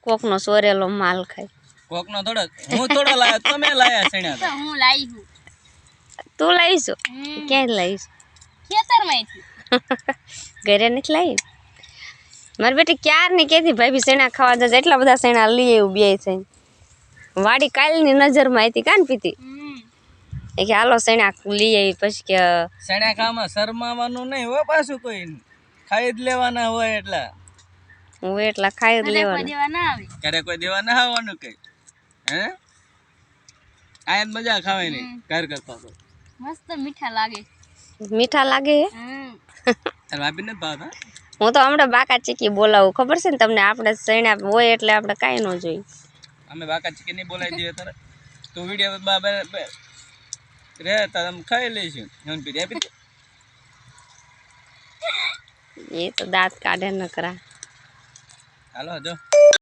કોકનો સોરેલો માલ ખાય. કોકનો થોડો હું થોડો લાયો, તમે લાયા સણ્યા તો હું લાવી છું. તું લાવીશું? ક્યાંય લાવીશ? ખેતરમાંથી. ઘરે નથી લાવી. મારી બેટી ક્યારની કેતી ભાભી સણા ખાવા જશે, એટલા બધા સણા લઈ એવું બે છે. વાડી કાલની નજરમાં હતી કાન પીતી એ કે હાલો સણા લઈ આવી. પછી કે સણ્યા ખાવામાં શરમાવાનું નહીં હો, પાછું કોઈ ખાઈ જ લેવાના હોય એટલા. હું એટલા ખાઈ જ લેવાનું. દેવા ના આવે. ઘરે કોઈ દેવા ના આવવાનું કઈ. હે આ જ મજા ખાવાય નહીં ઘર કરતા તો. મસ્ત મીઠા લાગે. મીઠા લાગે હે? તાર ભાભી નથી ભાવતા? હું તો હમણાં બાકા ચીકી બોલાવું, ખબર છે ને તમને? આપણે સણા હોય એટલે આપણે કાંઈ ન જોઈએ. અમે બાકા ચીકી નહીં બોલાવી દઈએ તારે. તું વિડીયો રે તમે ખાઈ લઈશું. એ તો દાંત કાઢે ન કરા. હાલો જો